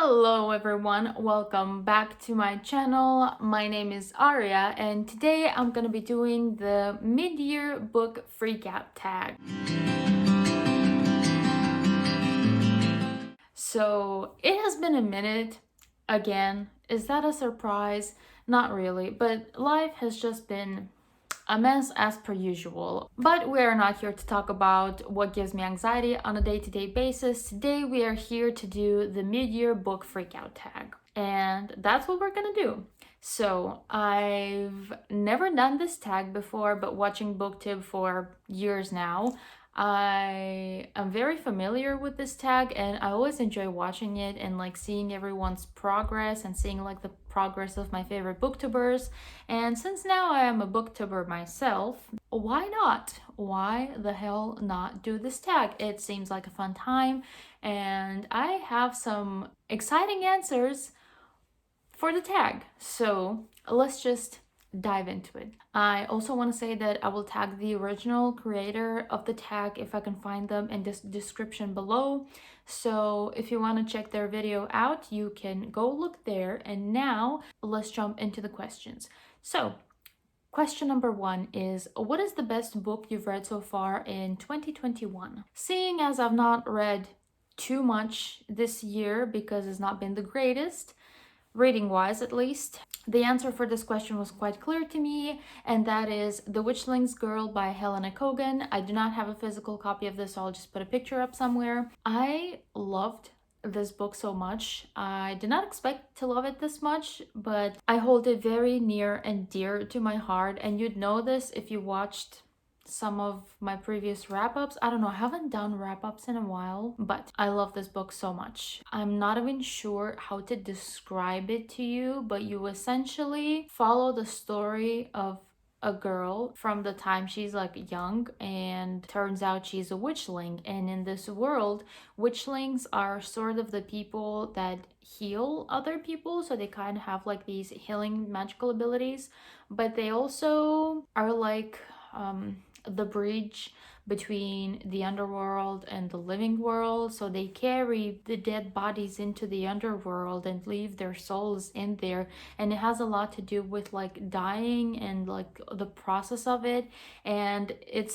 Hello everyone, welcome back to my channel. My name is Aria and today I'm gonna be doing the mid-year book freakout tag. So it has been a minute again. Is that a surprise? Not really, but life has just been a mess as per usual. But we are not here to talk about what gives me anxiety on a day-to-day basis. Today we are here to do the mid-year book freakout tag. And that's what we're gonna do. So I've never done this tag before, but watching BookTube for years now, I am very familiar with this tag and I always enjoy watching it and like seeing everyone's progress and seeing like the progress of my favorite booktubers. And since now I am a booktuber myself, why not? Why the hell not do this tag? It seems like a fun time and I have some exciting answers for the tag. So let's just dive into it. I also want to say that I will tag the original creator of the tag if I can find them in this description below. So if you want to check their video out, you can go look there. And now let's jump into the questions. So question number 1 is, what is the best book you've read so far in 2021? Seeing as I've not read too much this year because it's not been the greatest, reading wise at least, the answer for this question was quite clear to me, and that is The Witchlings Girl by Helena Kogan. I do not have a physical copy of this, so I'll just put a picture up somewhere. I loved this book so much. I did not expect to love it this much, but I hold it very near and dear to my heart, and you'd know this if you watched some of my previous wrap-ups. I don't know, I haven't done wrap-ups in a while, but I love this book so much. I'm not even sure how to describe it to you, but you essentially follow the story of a girl from the time she's like young, and turns out she's a witchling. And in this world, witchlings are sort of the people that heal other people, so they kind of have like these healing magical abilities, but they also are like the bridge between the underworld and the living world. So they carry the dead bodies into the underworld and leave their souls in there, and it has a lot to do with like dying and like the process of it. And it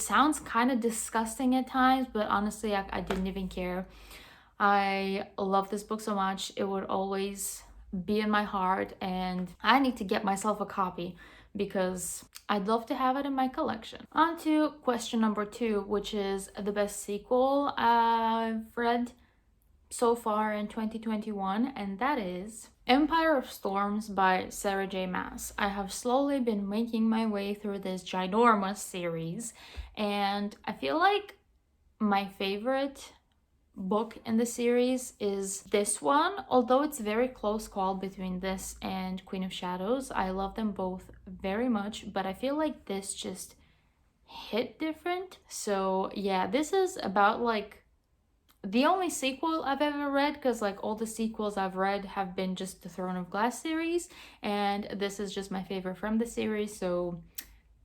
sounds kind of disgusting at times, but honestly I didn't even care. I love this book so much. It would always be in my heart, and I need to get myself a copy because I'd love to have it in my collection. On to question number 2, which is the best sequel I've read so far in 2021, and that is Empire of Storms by Sarah J. Maas. I have slowly been making my way through this ginormous series, and I feel like my favorite book in the series is this one, although it's very close call between this and Queen of Shadows. I love them both very much, but I feel like this just hit different. So yeah, this is about like the only sequel I've ever read, because like all the sequels I've read have been just the Throne of Glass series, and this is just my favorite from the series. So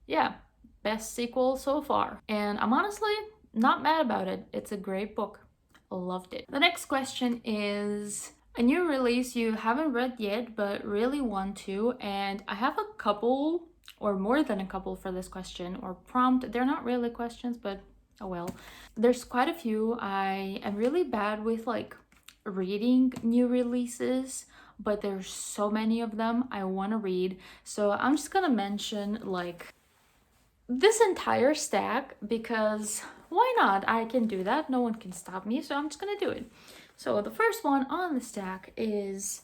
yeah, best sequel so far, and I'm honestly not mad about it. It's a great book. Loved it. The next question is a new release you haven't read yet but really want to, and I have a couple or more than a couple for this question or prompt. They're not really questions, but oh well. There's quite a few. I am really bad with like reading new releases, but there's so many of them I want to read, so I'm just gonna mention like this entire stack because why not? I can do that. No one can stop me, so I'm just gonna do it. So the first one on the stack is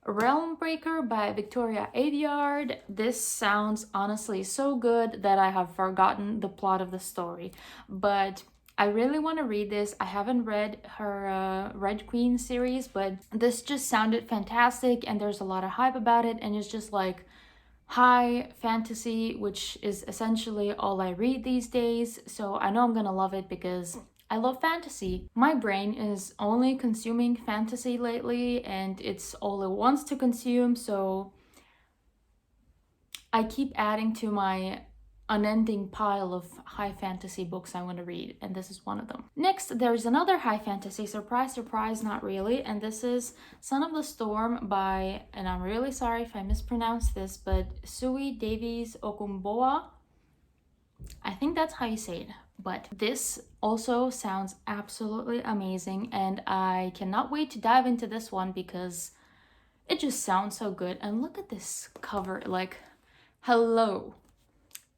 Realm Breaker by Victoria Aveyard. This sounds honestly so good that I have forgotten the plot of the story, but I really want to read this. I haven't read her Red Queen series, but this just sounded fantastic and there's a lot of hype about it, and it's just like high fantasy, which is essentially all I read these days. So I know I'm gonna love it because I love fantasy. My brain is only consuming fantasy lately, and it's all it wants to consume, so I keep adding to my unending pile of high fantasy books I want to read, and this is one of them. Next, there's another high fantasy, surprise, surprise, not really, and this is Son of the Storm by, and I'm really sorry if I mispronounce this, but Sui Davies Okumboa. I think that's how you say it. But this also sounds absolutely amazing, and I cannot wait to dive into this one because it just sounds so good. And look at this cover, like, hello.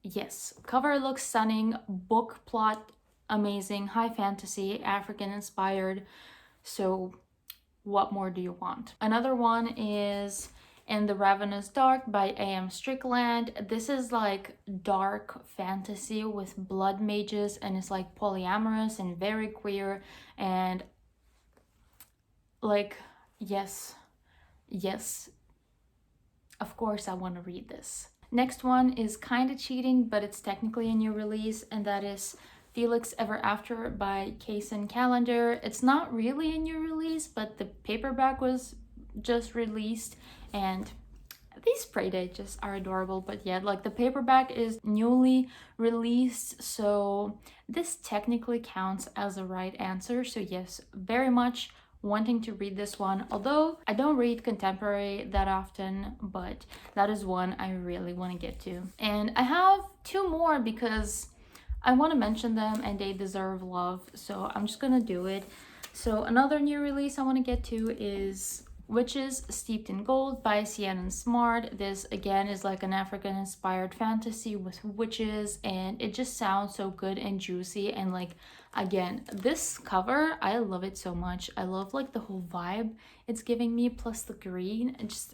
Yes, cover looks stunning, book plot amazing, high fantasy, African inspired. So what more do you want? Another one is In the Ravenous Dark by A.M. Strickland. This is like dark fantasy with blood mages, and it's like polyamorous and very queer, and like, yes, of course I want to read this. Next one is kind of cheating, but it's technically a new release, and that is Felix Ever After by Kaysen Calendar. It's not really a new release, but the paperback was just released, and these spray just are adorable. But yeah, like the paperback is newly released, so this technically counts as a right answer. So yes, very much wanting to read this one, although I don't read contemporary that often, but that is one I really want to get to. And I have two more because I want to mention them and they deserve love, so I'm just gonna do it. So another new release I want to get to is Witches Steeped in Gold by Sienna Smart. This again is like an African inspired fantasy with witches, and it just sounds so good and juicy. And like, again, this cover, I love it so much. I love like the whole vibe it's giving me, plus the green, and just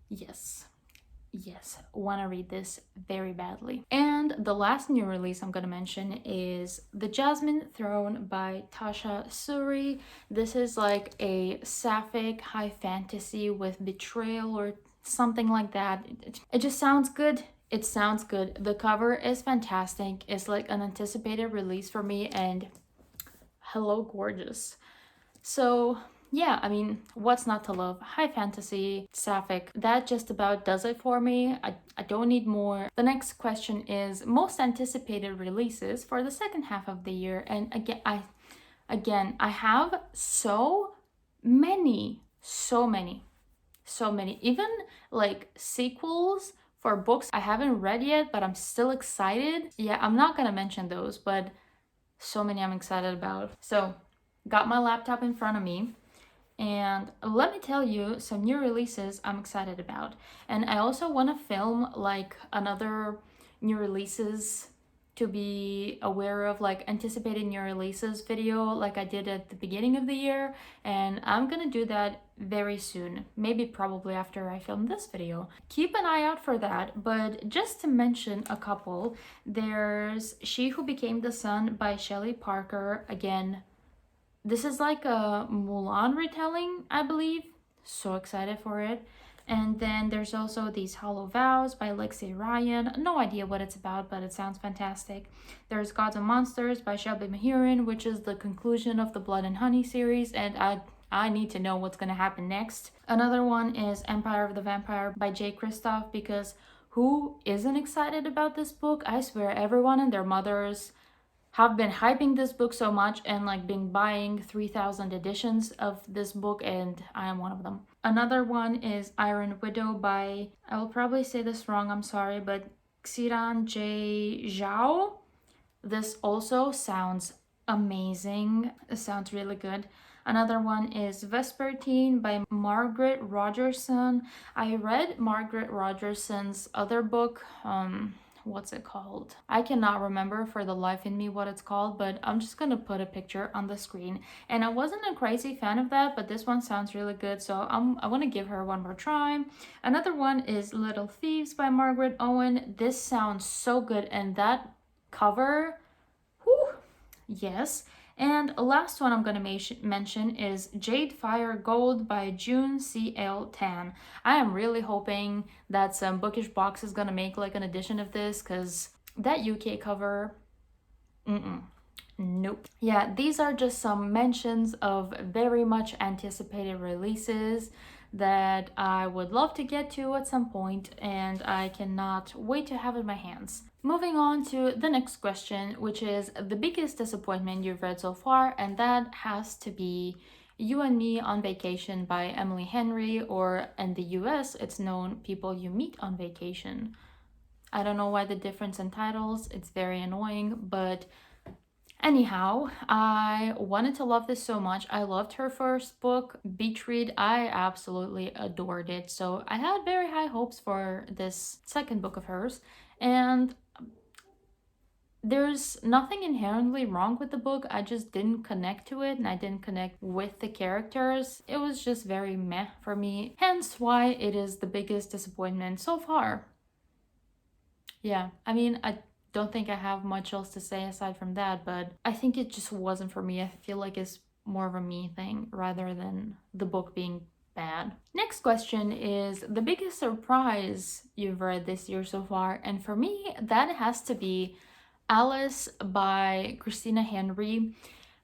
yes, want to read this very badly. And the last new release I'm going to mention is The Jasmine Throne by Tasha Suri. This is like a sapphic high fantasy with betrayal or something like that. It just sounds good. It sounds good. The cover is fantastic. It's like an anticipated release for me, and hello, gorgeous. So yeah, I mean, what's not to love? High fantasy, sapphic, that just about does it for me. I don't need more. The next question is most anticipated releases for the second half of the year. And again, I have so many, even like sequels for books I haven't read yet, but I'm still excited. Yeah, I'm not gonna mention those, but so many I'm excited about. So got my laptop in front of me, and let me tell you some new releases I'm excited about. And I also want to film like another new releases to be aware of, like anticipated new releases video like I did at the beginning of the year, and I'm gonna do that very soon, maybe probably after I film this video. Keep an eye out for that. But just to mention a couple, there's She Who Became the Sun by Shelley Parker. Again, this is like a Mulan retelling, I believe. So excited for it. And then there's also These Hollow Vows by Lexi Ryan. No idea what it's about, but it sounds fantastic. There's Gods and Monsters by Shelby Mahurin, which is the conclusion of the Blood and Honey series, and I need to know what's gonna happen next. Another one is Empire of the Vampire by Jay Kristoff, because who isn't excited about this book? I swear everyone and their mothers have been hyping this book so much and like been buying 3,000 editions of this book, and I am one of them. Another one is Iron Widow by, I will probably say this wrong, I'm sorry, but Xiran J. Zhao. This also sounds amazing. It sounds really good. Another one is Vespertine by Margaret Rogerson. I read Margaret Rogerson's other book, what's it called? I cannot remember for the life in me what it's called, but I'm just gonna put a picture on the screen. And I wasn't a crazy fan of that, but this one sounds really good, so I want to give her one more try. Another one is Little Thieves by Margaret Owen. This sounds so good, and that cover, whew, yes. And last one I'm going to mention is Jade Fire Gold by June C.L. Tan. I am really hoping that some Bookish Box is going to make like an edition of this, because that UK cover, nope. Yeah, these are just some mentions of very much anticipated releases that I would love to get to at some point, and I cannot wait to have in my hands. Moving on to the next question, which is the biggest disappointment you've read so far, and that has to be You and Me on Vacation by Emily Henry, or in the US, it's known People You Meet on Vacation. I don't know why the difference in titles, it's very annoying, but anyhow, I wanted to love this so much. I loved her first book, Beach Read. I absolutely adored it. So I had very high hopes for this second book of hers. And there's nothing inherently wrong with the book. I just didn't connect to it and I didn't connect with the characters. It was just very meh for me. Hence why it is the biggest disappointment so far. Yeah, I mean, I don't think I have much else to say aside from that, but I think it just wasn't for me. I feel like it's more of a me thing rather than the book being bad. Next question is the biggest surprise you've read this year so far, and for me, that has to be Alice by Christina Henry.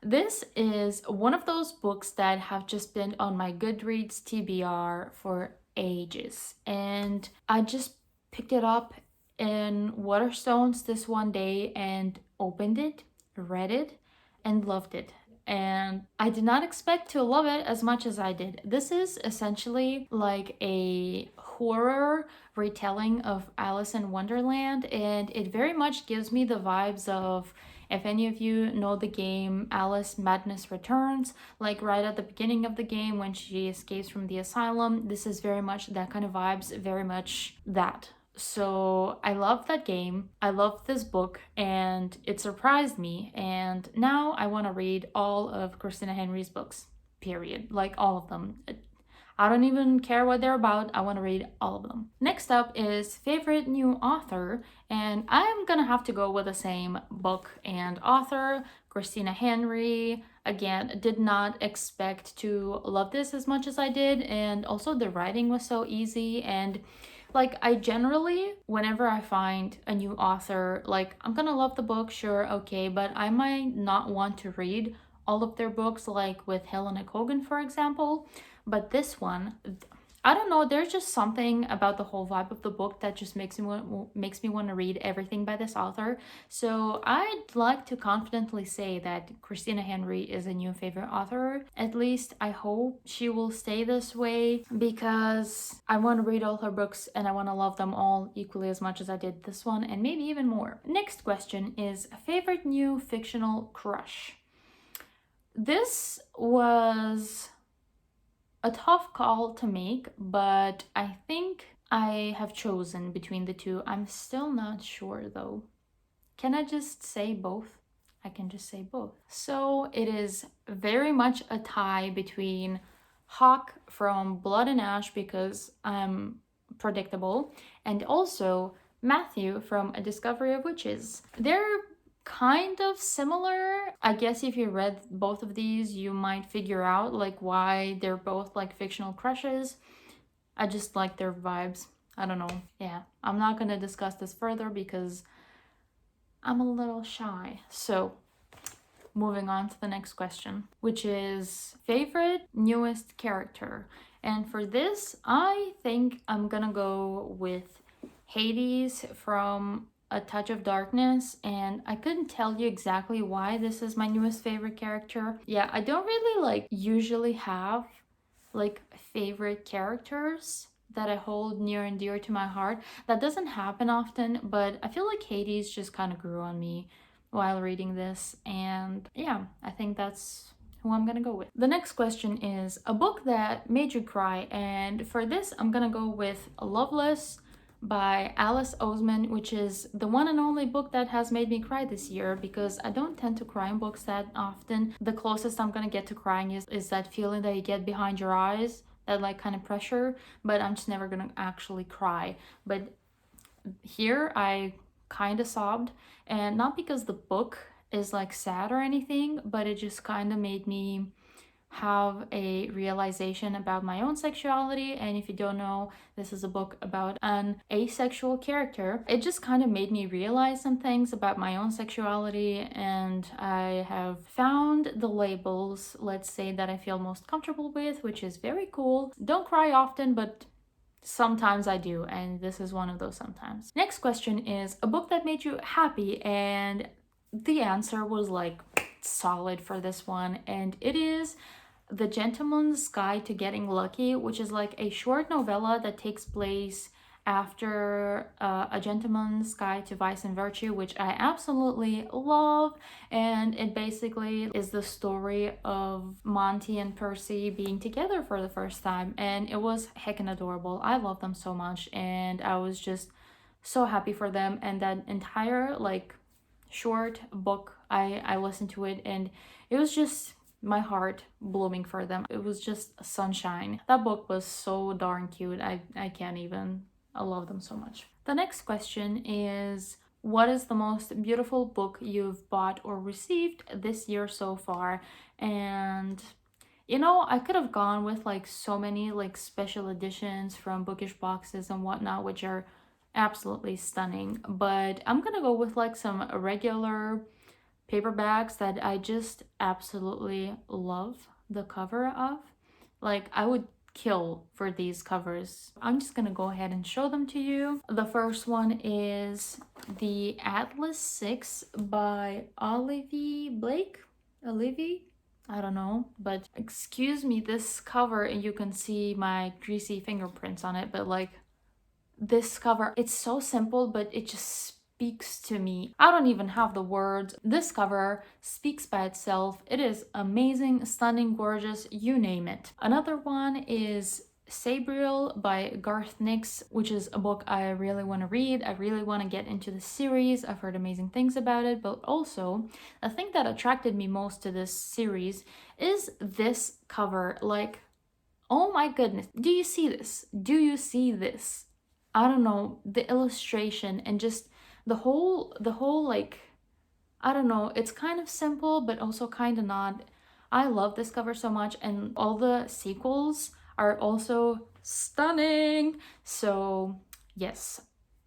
This is one of those books that have just been on my Goodreads TBR for ages, and I just picked it up in Waterstones this one day and opened it, read it, and loved it. And I did not expect to love it as much as I did. This is essentially like a horror retelling of Alice in Wonderland, and it very much gives me the vibes of, if any of you know the game Alice Madness Returns, like right at the beginning of the game when she escapes from the asylum, this is very much that kind of vibes, very much that. So I love that game. I love this book and it surprised me. And now I want to read all of Christina Henry's books, period. Like all of them. I don't even care what they're about. I want to read all of them. Next up is favorite new author. And I'm gonna have to go with the same book and author, Christina Henry. Again, did not expect to love this as much as I did. And also the writing was so easy, and like I generally, whenever I find a new author, like I'm gonna love the book, sure, okay, but I might not want to read all of their books, like with Helena Kogan, for example. But this one, I don't know, there's just something about the whole vibe of the book that just makes me want to read everything by this author. So I'd like to confidently say that Christina Henry is a new favorite author. At least I hope she will stay this way, because I want to read all her books and I want to love them all equally as much as I did this one, and maybe even more. Next question is favorite new fictional crush. This was a tough call to make, but I think I have chosen between the two. I'm still not sure though. Can I just say both? I can just say both. So it is very much a tie between Hawk from Blood and Ash, because I'm predictable, and also Matthew from A Discovery of Witches. They're kind of similar. I guess if you read both of these, you might figure out like why they're both like fictional crushes. I just like their vibes. I don't know. Yeah, I'm not gonna discuss this further because I'm a little shy. So moving on to the next question, which is favorite newest character. And for this, I think I'm gonna go with Hades from A Touch of Darkness, and I couldn't tell you exactly why this is my newest favorite character. Yeah, I don't really like usually have like favorite characters that I hold near and dear to my heart. That doesn't happen often, but I feel like Hades just kind of grew on me while reading this, and yeah, I think that's who I'm gonna go with. The next question is a book that made you cry, and for this I'm gonna go with Loveless by Alice Oseman, which is the one and only book that has made me cry this year, because I don't tend to cry in books that often. The closest I'm gonna get to crying is that feeling that you get behind your eyes, that like kind of pressure, but I'm just never gonna actually cry. But here I kind of sobbed, and not because the book is like sad or anything, but it just kind of made me have a realization about my own sexuality. And if you don't know, this is a book about an asexual character. It just kind of made me realize some things about my own sexuality, and I have found the labels, let's say, that I feel most comfortable with, which is very cool. Don't cry often, but Sometimes I do, and this is one of those sometimes. Next question is a book that made you happy, and the answer was like solid for this one, and it is The Gentleman's Guide to Getting Lucky, which is like a short novella that takes place after A Gentleman's Guide to Vice and Virtue, which I absolutely love. And it basically is the story of Monty and Percy being together for the first time. And it was heckin' adorable. I love them so much. And I was just so happy for them. And that entire like short book, I listened to it, and it was just my heart blooming for them. It was just sunshine. That book was so darn cute. I can't even. I love them so much. The next question is, what is the most beautiful book you've bought or received this year so far? And I could have gone with like so many like special editions from bookish boxes and whatnot, which are absolutely stunning. But I'm gonna go with like some regular paperbacks that I just absolutely love the cover of. Like, I would kill for these covers. I'm just gonna go ahead and show them to you. The first one is the Atlas 6 by Olivia Blake. Olivia? I don't know, but excuse me, this cover, and you can see my greasy fingerprints on it, but like this cover, it's so simple, but it just speaks to me. I don't even have the words. This cover speaks by itself. It is amazing, stunning, gorgeous, you name it. Another one is Sabriel by Garth Nix, which is a book I really want to read. I really want to get into the series. I've heard amazing things about it, but also the thing that attracted me most to this series is this cover. Like, oh my goodness, do you see this? Do you see this? I don't know, the illustration and just the whole like, I don't know, it's kind of simple but also kind of not. I love this cover so much, and all the sequels are also stunning. So yes,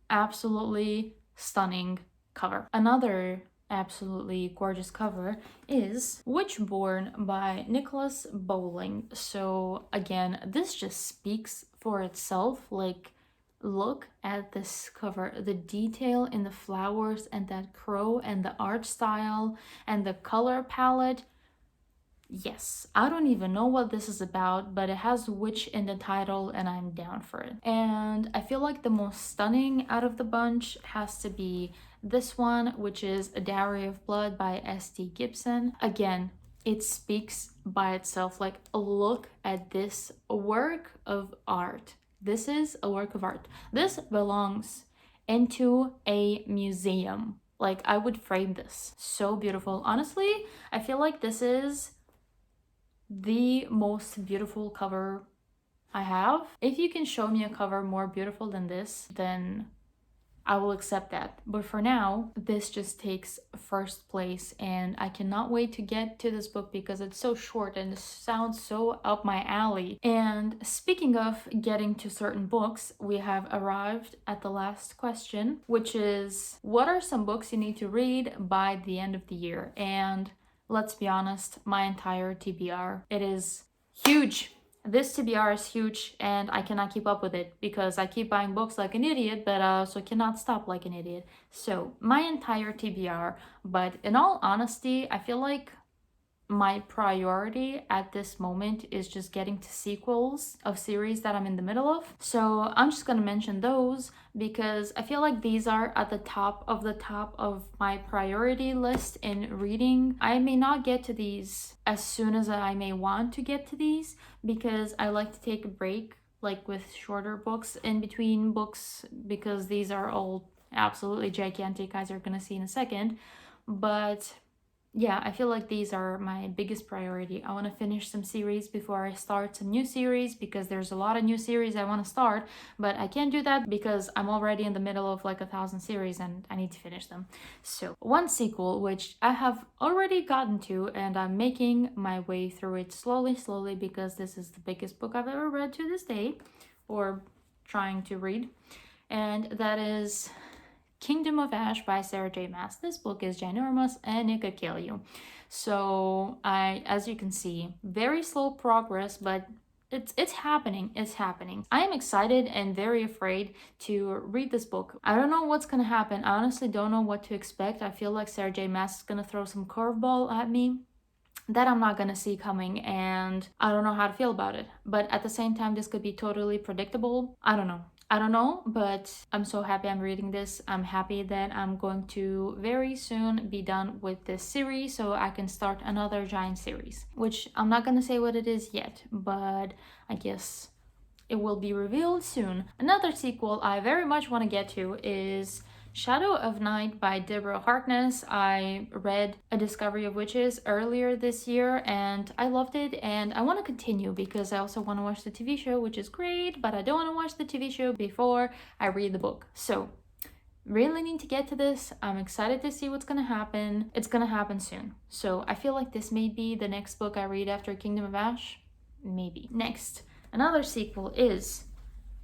absolutely stunning cover. Another absolutely gorgeous cover is Witchborn by Nicholas Bowling. So again, this just speaks for itself. Like, look at this cover, the detail in the flowers and that crow and the art style and the color palette. Yes, I don't even know what this is about, but it has witch in the title and I'm down for it. And I feel like the most stunning out of the bunch has to be this one, which is A Dowry of Blood by S.T. Gibson. Again, it speaks by itself. Like, look at this work of art. This is a work of art. This belongs into a museum. Like, I would frame this. So beautiful. Honestly, I feel like this is the most beautiful cover I have. If you can show me a cover more beautiful than this, then I will accept that. But for now, this just takes first place, and I cannot wait to get to this book because it's so short and it sounds so up my alley. And speaking of getting to certain books, we have arrived at the last question, which is, what are some books you need to read by the end of the year? And let's be honest, my entire TBR, it is huge. This TBR is huge, and I cannot keep up with it because I keep buying books like an idiot, but I also cannot stop like an idiot. So my entire TBR, but in all honesty, I feel like my priority at this moment is just getting to sequels of series that I'm in the middle of. So I'm just gonna mention those because I feel like these are at the top of my priority list in reading. I may not get to these as soon as I may want to get to these because I like to take a break, like with shorter books in between books, because these are all absolutely gigantic, as you're gonna see in a second. But yeah, I feel like these are my biggest priority. I want to finish some series before I start some new series because there's a lot of new series I want to start, but I can't do that because I'm already in the middle of like 1,000 series and I need to finish them. So one sequel, which I have already gotten to, and I'm making my way through it slowly because this is the biggest book I've ever read to this day, or trying to read, and that is Kingdom of Ash by Sarah J. Maas. This book is ginormous and it could kill you. So as you can see, very slow progress, but it's happening. It's happening. I am excited and very afraid to read this book. I don't know what's gonna happen. I honestly don't know what to expect. I feel like Sarah J. Maas is gonna throw some curveball at me that I'm not gonna see coming, and I don't know how to feel about it. But at the same time, this could be totally predictable. I don't know. I don't know, but I'm so happy I'm reading this. I'm happy that I'm going to very soon be done with this series so I can start another giant series, which I'm not gonna say what it is yet, but I guess it will be revealed soon. Another sequel I very much want to get to is Shadow of Night by Deborah Harkness. I read A Discovery of Witches earlier this year and I loved it, and I want to continue because I also want to watch the TV show, which is great, but I don't want to watch the TV show before I read the book. So really need to get to this. I'm excited to see what's gonna happen. It's gonna happen soon. So I feel like this may be the next book I read after Kingdom of Ash. Maybe. Next, another sequel is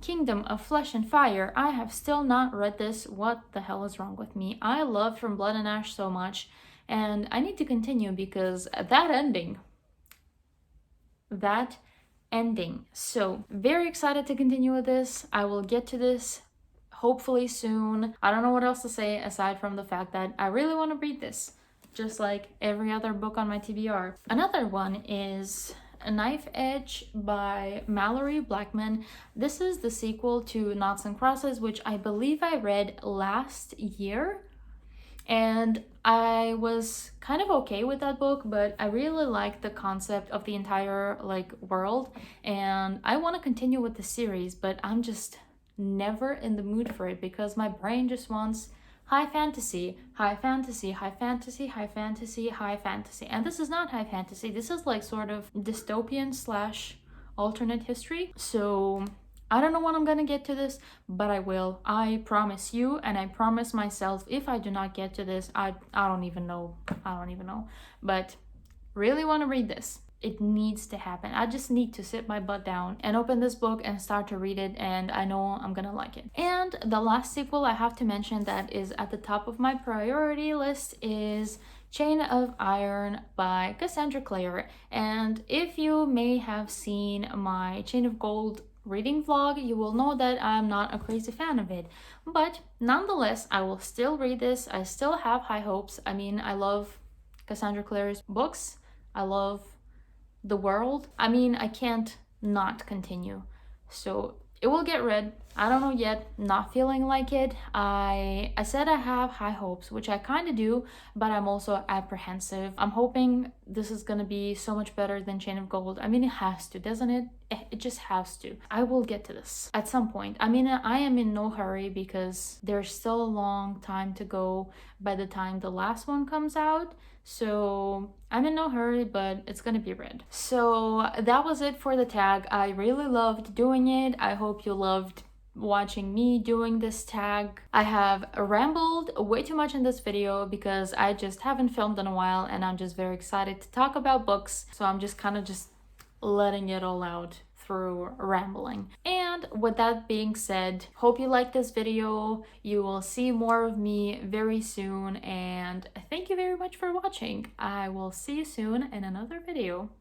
Kingdom of Flesh and Fire. I have still not read this. What the hell is wrong with me? I love From Blood and Ash so much, and I need to continue because that ending. So very excited to continue with this. I will get to this hopefully soon. I don't know what else to say aside from the fact that I really want to read this, just like every other book on my TBR. Another one is A Knife Edge by Mallory Blackman. This is the sequel to Knots and Crosses, which I believe I read last year. And I was kind of okay with that book, but I really like the concept of the entire world. And I want to continue with the series, but I'm just never in the mood for it because my brain just wants high fantasy, high fantasy, high fantasy, high fantasy, high fantasy. And this is not high fantasy. This is sort of dystopian / alternate history. So I don't know when I'm gonna get to this, but I will. I promise you, and I promise myself if I do not get to this, I don't even know. But really want to read this. It needs to happen. I just need to sit my butt down and open this book and start to read it, and I know I'm gonna like it. And the last sequel I have to mention that is at the top of my priority list is Chain of Iron by Cassandra Clare. And if you may have seen my Chain of Gold reading vlog, you will know that I'm not a crazy fan of it. But nonetheless, I will still read this. I still have high hopes. I mean, I love Cassandra Clare's books. I love the world. I mean, I can't not continue. So it will get read. I don't know yet. Not feeling like it. I said I have high hopes, which I kind of do, but I'm also apprehensive. I'm hoping this is gonna be so much better than Chain of Gold. I mean, it has to, doesn't it? It just has to. I will get to this at some point. I mean, I am in no hurry because there's still a long time to go by the time the last one comes out. So I'm in no hurry, but it's gonna be read. So that was it for the tag. I really loved doing it. I hope you loved watching me doing this tag. I have rambled way too much in this video because I just haven't filmed in a while and I'm just very excited to talk about books. So I'm just kind of just letting it all out through rambling. And with that being said, hope you liked this video. You will see more of me very soon, and thank you very much for watching. I will see you soon in another video.